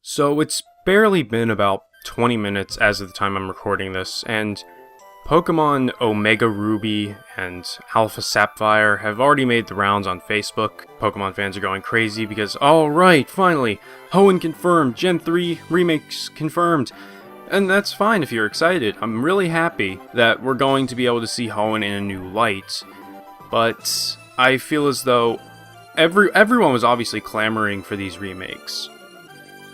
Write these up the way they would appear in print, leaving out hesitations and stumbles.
So it's barely been about 20 minutes as of the time I'm recording this, and Pokemon Omega Ruby and Alpha Sapphire have already made the rounds on Facebook. Pokemon fans are going crazy because, alright, finally, Hoenn confirmed, Gen 3 Remakes confirmed. And that's fine if you're excited. I'm really happy that we're going to be able to see Hoenn in a new light. But I feel as though everyone was obviously clamoring for these remakes.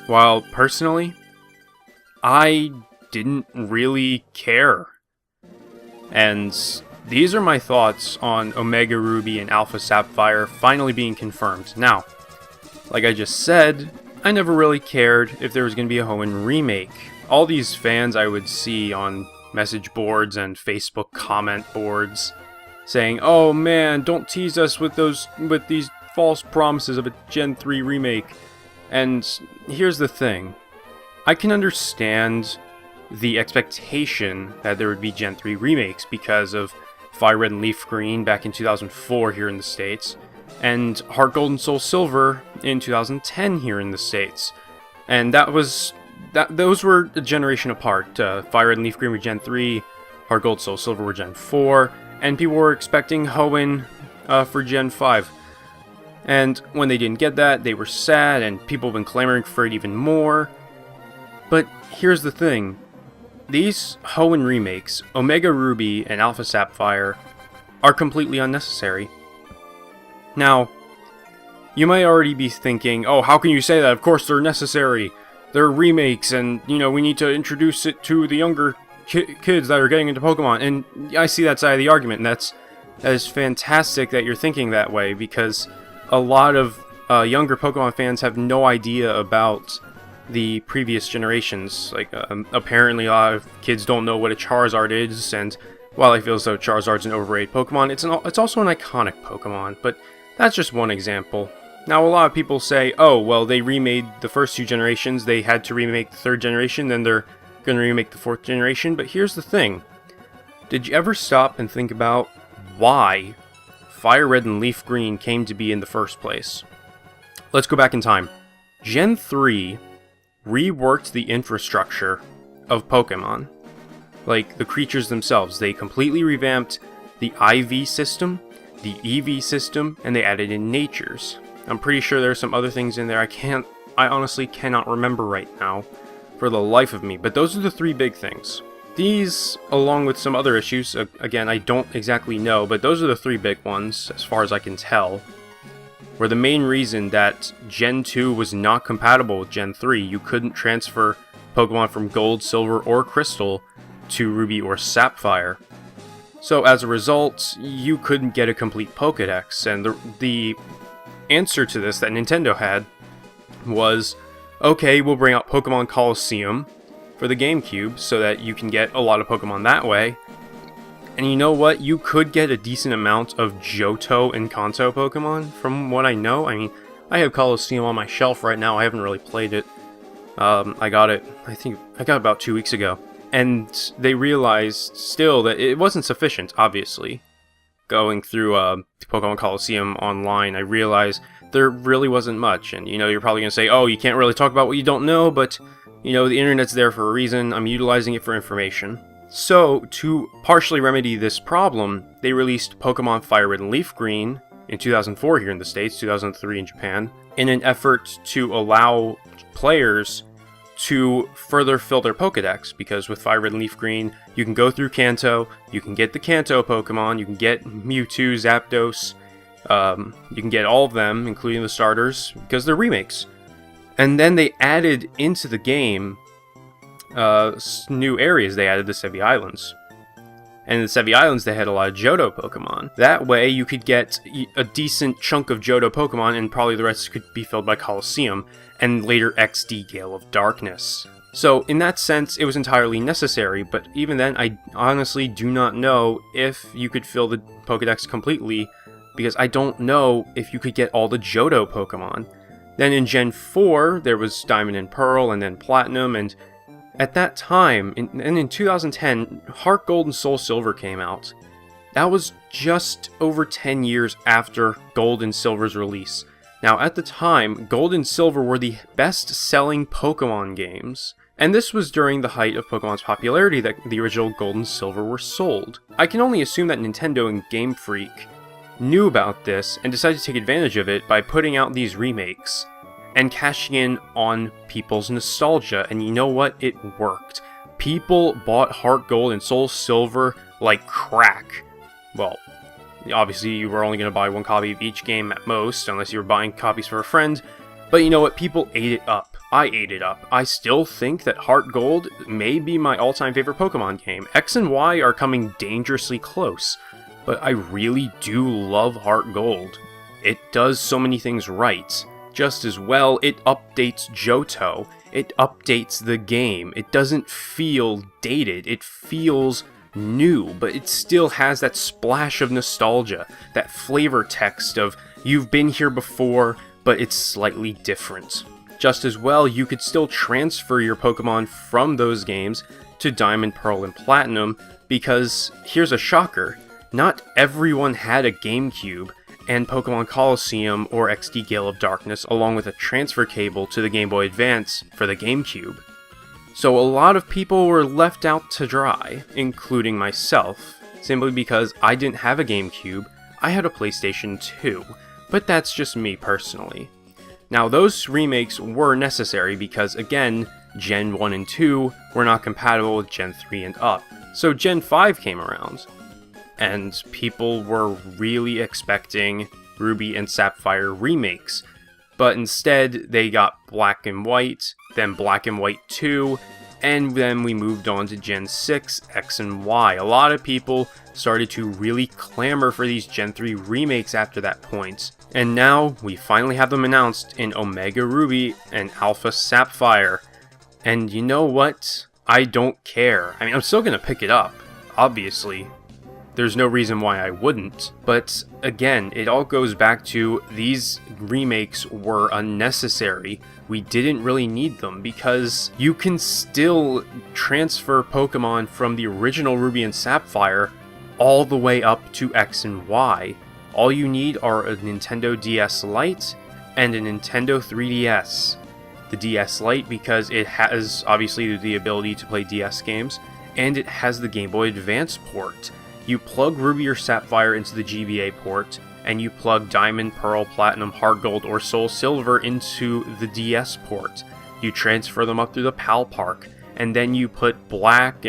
While personally, I didn't really care. And these are my thoughts on Omega Ruby and Alpha Sapphire finally being confirmed. Now, like I just said, I never really cared if there was going to be a Hoenn remake. All these fans I would see on message boards and Facebook comment boards saying, "Oh man, don't tease us with these false promises of a Gen 3 remake." And here's the thing. I can understand the expectation that there would be Gen 3 remakes because of Fire Red and Leaf Green back in 2004 here in the States, and Heart Gold and Soul Silver in 2010 here in the States. And those were a generation apart. Fire Red and Leaf Green were Gen 3, Heart Gold Soul Silver were Gen 4, and people were expecting Hoenn for Gen 5. And when they didn't get that, they were sad, and people have been clamoring for it even more. But here's the thing. These Hoenn remakes, Omega Ruby and Alpha Sapphire, are completely unnecessary. Now, you might already be thinking, oh, how can you say that? Of course they're necessary. They're remakes, and, we need to introduce it to the younger kids that are getting into Pokemon. And I see that side of the argument, and that is fantastic that you're thinking that way, because a lot of younger Pokemon fans have no idea about the previous generations. Like, apparently a lot of kids don't know what a Charizard is, and while I feel as though Charizard's an overrated Pokemon, it's also an iconic Pokemon, but that's just one example. Now, a lot of people say, oh, well, they remade the first two generations, they had to remake the third generation, then they're going to remake the fourth generation, but here's the thing. Did you ever stop and think about why Fire Red and Leaf Green came to be in the first place? Let's go back in time. Gen 3 reworked the infrastructure of Pokemon. Like, the creatures themselves. They completely revamped the IV system, the EV system, and they added in natures. I'm pretty sure there are some other things in there I honestly cannot remember right now for the life of me, but those are the three big things. These, along with some other issues, again, I don't exactly know, but those are the three big ones, as far as I can tell, were the main reason that Gen 2 was not compatible with Gen 3. You couldn't transfer Pokemon from Gold, Silver, or Crystal to Ruby or Sapphire. So as a result, you couldn't get a complete Pokédex, and the answer to this that Nintendo had was, okay, we'll bring out Pokemon Colosseum for the GameCube so that you can get a lot of Pokemon that way. And you know what? You could get a decent amount of Johto and Kanto Pokemon, from what I know. I mean, I have Colosseum on my shelf right now. I haven't really played it. I got it about 2 weeks ago. And they realized still that it wasn't sufficient, obviously. Going through Pokemon Colosseum online, I realized there really wasn't much. And, you're probably going to say, oh, you can't really talk about what you don't know, but, the internet's there for a reason. I'm utilizing it for information. So, to partially remedy this problem, they released Pokemon Fire Red and Leaf Green in 2004 here in the States, 2003 in Japan, in an effort to allow players to further fill their Pokédex, because with Fire Red and Leaf Green, you can go through Kanto, you can get the Kanto Pokemon, you can get Mewtwo, Zapdos, you can get all of them, including the starters, because they're remakes. And then they added into the game new areas. They added the Sevi Islands. And in the Sevi Islands, they had a lot of Johto Pokemon. That way, you could get a decent chunk of Johto Pokemon, and probably the rest could be filled by Colosseum, and later XD Gale of Darkness. So, in that sense, it was entirely necessary, but even then, I honestly do not know if you could fill the Pokédex completely, because I don't know if you could get all the Johto Pokemon. Then in Gen 4, there was Diamond and Pearl, and then Platinum, and at that time, in 2010, Heart Gold and Soul Silver came out. That was just over 10 years after Gold and Silver's release. Now, at the time, Gold and Silver were the best-selling Pokemon games, and this was during the height of Pokemon's popularity that the original Gold and Silver were sold. I can only assume that Nintendo and Game Freak knew about this and decided to take advantage of it by putting out these remakes and cashing in on people's nostalgia, and you know what? It worked. People bought Heart Gold and Soul Silver like crack. Well, obviously you were only going to buy one copy of each game at most, unless you were buying copies for a friend, but you know what? People ate it up. I ate it up. I still think that Heart Gold may be my all-time favorite Pokemon game. X and Y are coming dangerously close, but I really do love Heart Gold. It does so many things right. Just as well, it updates Johto. It updates the game. It doesn't feel dated. It feels new, but it still has that splash of nostalgia, that flavor text of, you've been here before, but it's slightly different. Just as well, you could still transfer your Pokemon from those games to Diamond, Pearl, and Platinum, because here's a shocker, not everyone had a GameCube and Pokemon Colosseum or XD Gale of Darkness along with a transfer cable to the Game Boy Advance for the GameCube. So a lot of people were left out to dry, including myself, simply because I didn't have a GameCube, I had a PlayStation 2, but that's just me personally. Now those remakes were necessary because, again, Gen 1 and 2 were not compatible with Gen 3 and up, so Gen 5 came around, and people were really expecting Ruby and Sapphire remakes, but instead they got Black and White, then Black and White 2, and then we moved on to Gen 6, X and Y. A lot of people started to really clamor for these Gen 3 remakes after that point, and now we finally have them announced in Omega Ruby and Alpha Sapphire. And you know what? I don't care. I mean, I'm still gonna pick it up, obviously. There's no reason why I wouldn't, but again, it all goes back to these remakes were unnecessary. We didn't really need them because you can still transfer Pokemon from the original Ruby and Sapphire all the way up to X and Y. All you need are a Nintendo DS Lite and a Nintendo 3DS. The DS Lite because it has obviously the ability to play DS games, and it has the Game Boy Advance port. You plug Ruby or Sapphire into the GBA port, and you plug Diamond, Pearl, Platinum, Heart Gold, or Soul Silver into the DS port. You transfer them up through the PAL Park, and then you put Black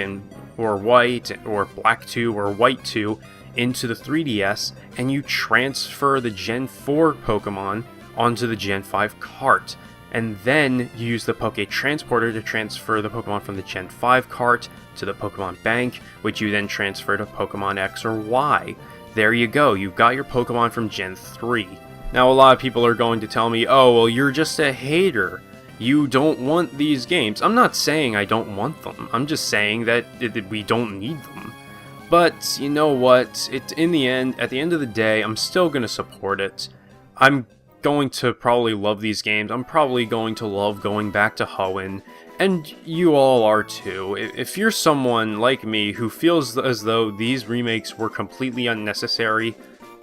or White, or Black 2 or White 2 into the 3DS, and you transfer the Gen 4 Pokemon onto the Gen 5 cart. And then you use the Poké Transporter to transfer the Pokemon from the Gen 5 cart to the Pokemon Bank, which you then transfer to Pokemon X or Y. There you go, you've got your Pokemon from Gen 3. Now a lot of people are going to tell me, oh, well, you're just a hater. You don't want these games. I'm not saying I don't want them. I'm just saying that we don't need them. But you know what? At the end of the day, I'm still going to support it. I'm going to probably love these games. I'm probably going to love going back to Hoenn, and you all are too. If you're someone like me who feels as though these remakes were completely unnecessary,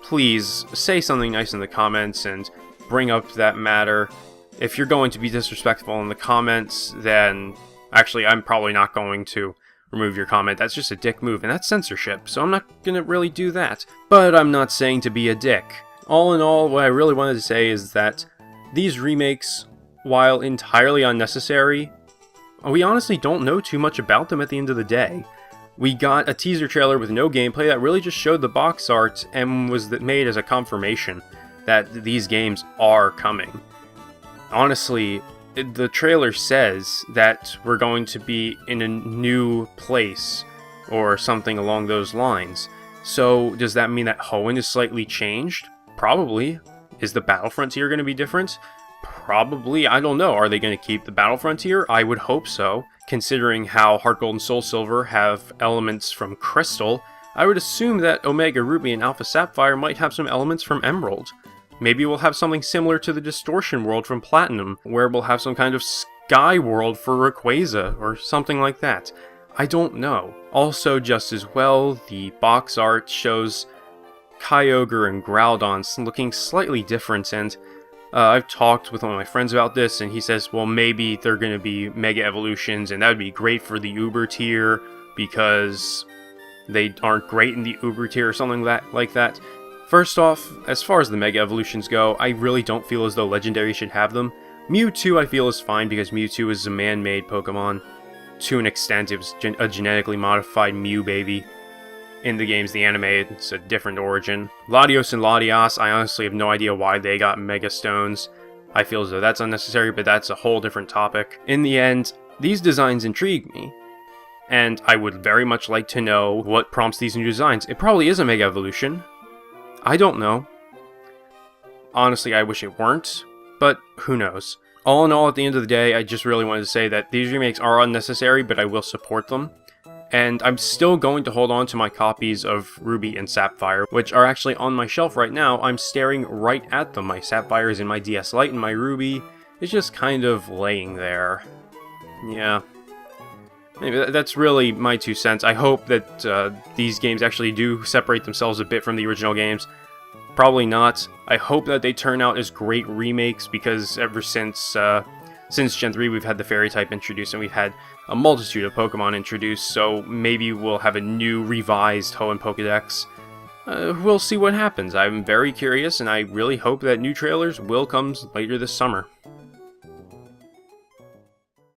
please say something nice in the comments and bring up that matter. If you're going to be disrespectful in the comments, then actually I'm probably not going to remove your comment. That's just a dick move, and that's censorship, so I'm not gonna really do that. But I'm not saying to be a dick. All in all, what I really wanted to say is that these remakes, while entirely unnecessary, we honestly don't know too much about them at the end of the day. We got a teaser trailer with no gameplay that really just showed the box art and was made as a confirmation that these games are coming. Honestly, the trailer says that we're going to be in a new place or something along those lines. So does that mean that Hoenn is slightly changed? Probably. Is the battle frontier going to be different? Probably. I don't know. Are they going to keep the battle frontier? I would hope so. Considering how Heart Gold and Soul Silver have elements from Crystal, I would assume that Omega Ruby and Alpha Sapphire might have some elements from Emerald. Maybe we'll have something similar to the Distortion World from Platinum, where we'll have some kind of Sky World for Rayquaza, or something like that. I don't know. Also, just as well, the box art shows Kyogre and Groudon looking slightly different, and I've talked with one of my friends about this, and he says, well, maybe they're going to be Mega Evolutions, and that would be great for the Uber tier, because they aren't great in the Uber tier or something like that. First off, as far as the Mega Evolutions go, I really don't feel as though Legendary should have them. Mewtwo I feel is fine, because Mewtwo is a man-made Pokemon. To an extent, it was a genetically modified Mew baby. In the games, the anime, it's a different origin. Latios and Latias, I honestly have no idea why they got Mega Stones. I feel as though that's unnecessary, but that's a whole different topic. In the end, these designs intrigue me, and I would very much like to know what prompts these new designs. It probably is a Mega Evolution. I don't know. Honestly, I wish it weren't, but who knows. All in all, at the end of the day, I just really wanted to say that these remakes are unnecessary, but I will support them. And I'm still going to hold on to my copies of Ruby and Sapphire, which are actually on my shelf right now. I'm staring right at them. My Sapphire is in my DS Lite, and my Ruby is just kind of laying there. Yeah. Maybe that's really my 2 cents. I hope that these games actually do separate themselves a bit from the original games. Probably not. I hope that they turn out as great remakes, because ever since Gen 3 we've had the Fairy type introduced, and we've had a multitude of Pokemon introduced, so maybe we'll have a new revised Hoenn Pokédex. We'll see what happens. I'm very curious, and I really hope that new trailers will come later this summer.